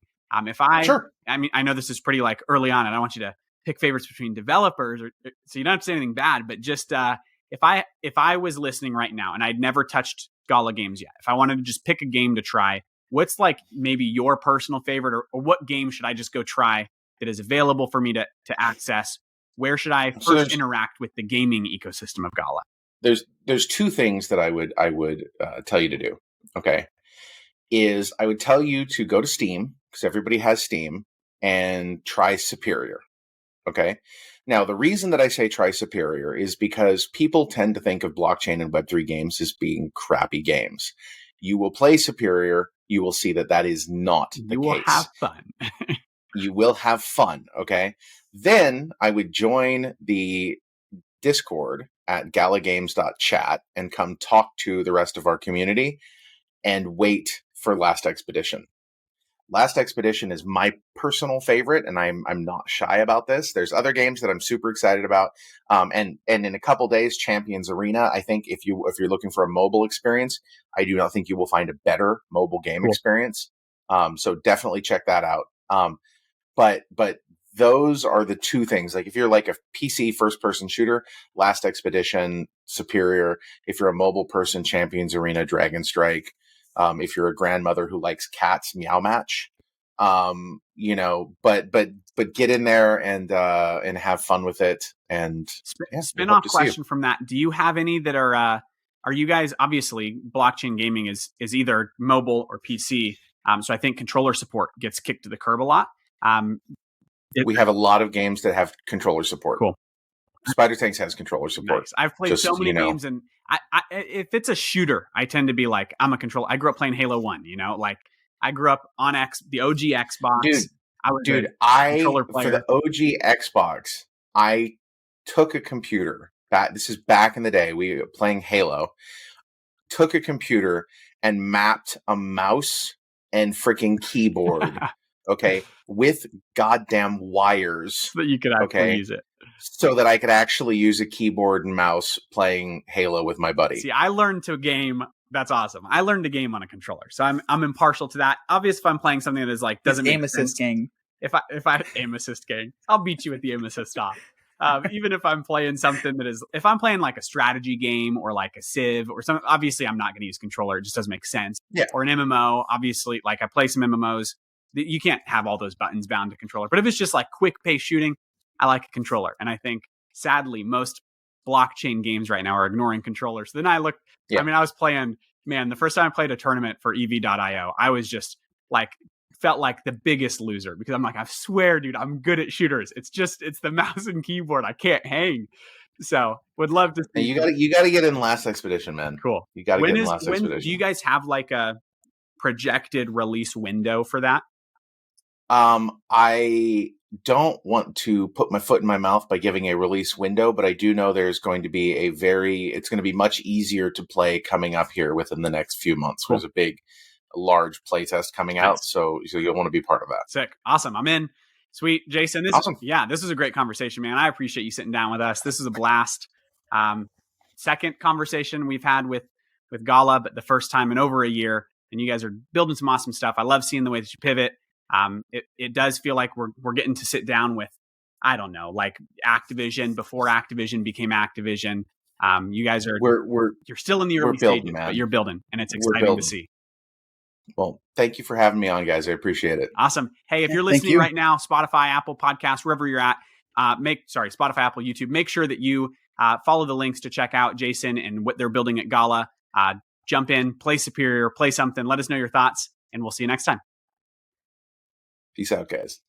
Sure. I mean, I know this is pretty like early on, and I want you to pick favorites between developers, so you don't have to say anything bad, but just if I was listening right now and I'd never touched Gala Games yet, if I wanted to just pick a game to try, what's like maybe your personal favorite, or what game should I just go try that is available for me to access? Where should I first interact with the gaming ecosystem of Gala? There's two things that I would tell you to do. Okay, is I would tell you to go to Steam, because everybody has Steam, and try Superior. Okay. Now, the reason that I say try Superior is because people tend to think of blockchain and Web3 games as being crappy games. You will play Superior, you will see that is not the case. You will have fun. You will have fun. Okay. Then I would join the Discord at galagames.chat and come talk to the rest of our community and wait for Last Expedition. Last Expedition is my personal favorite, and I'm not shy about this. There's other games that I'm super excited about, and in a couple days, Champions Arena. I think if you're looking for a mobile experience, I do not think you will find a better mobile game experience. So definitely check that out. But those are the two things. Like if you're like a PC first person shooter, Last Expedition, Superior. If you're a mobile person, Champions Arena, Dragon Strike. If you're a grandmother who likes cats, Meow Match. But get in there and have fun with it. And spin-off question from that. Do you have any that are you guys, obviously blockchain gaming is either mobile or PC. So I think controller support gets kicked to the curb a lot. We have a lot of games that have controller support. Cool. Spider Tanks has controller support. Nice. I've played so many games, and I if it's a shooter, I tend to be like, I'm a controller. I grew up playing Halo 1, like I grew up on the OG Xbox. Dude, I controller player. For the OG Xbox, I took a computer. This is back in the day. We were playing Halo. Took a computer and mapped a mouse and freaking keyboard. Okay, with goddamn wires. So that you could actually use it. So that I could actually use a keyboard and mouse playing Halo with my buddy. See, I learned to game. That's awesome. I learned to game on a controller, so I'm impartial to that. Obviously, if I'm playing something that is like doesn't make aim assist gang. If I aim assist gang, I'll beat you with the aim assist off. Even if I'm playing something that is, if I'm playing like a strategy game or like a Civ or something, obviously I'm not going to use controller. It just doesn't make sense. Yeah. Or an MMO, obviously, like I play some MMOs. You can't have all those buttons bound to controller. But if it's just like quick pace shooting, I like a controller. And I think, sadly, most blockchain games right now are ignoring controllers. Then I looked, I mean, I was playing, the first time I played a tournament for EV.io, I was just like, felt like the biggest loser because I'm like, I swear, dude, I'm good at shooters. It's the mouse and keyboard. I can't hang. So would love to see. You got to get in Last Expedition, man. Cool. You got to get in Last Expedition. Do you guys have like a projected release window for that? I don't want to put my foot in my mouth by giving a release window, but I do know there's going to be it's going to be much easier to play coming up here within the next few months. Cool. There's a large playtest coming out, so you'll want to be part of that. Sick. Awesome. I'm in. Sweet. Jason, awesome. This was a great conversation, man. I appreciate you sitting down with us. This is a blast. Second conversation we've had with Gala, but the first time in over a year, and you guys are building some awesome stuff. I love seeing the way that you pivot. It does feel like we're getting to sit down with, I don't know, like Activision before Activision became Activision. You guys are you're still in the early stages, but you're building, and it's exciting to see. Well, thank you for having me on, guys. I appreciate it. Awesome. Hey, if you're listening right now, Spotify, Apple Podcasts, wherever you're at, Spotify, Apple, YouTube, make sure that you follow the links to check out Jason and what they're building at Gala. jump in, play Superior, play something. Let us know your thoughts, and we'll see you next time. Peace out, guys.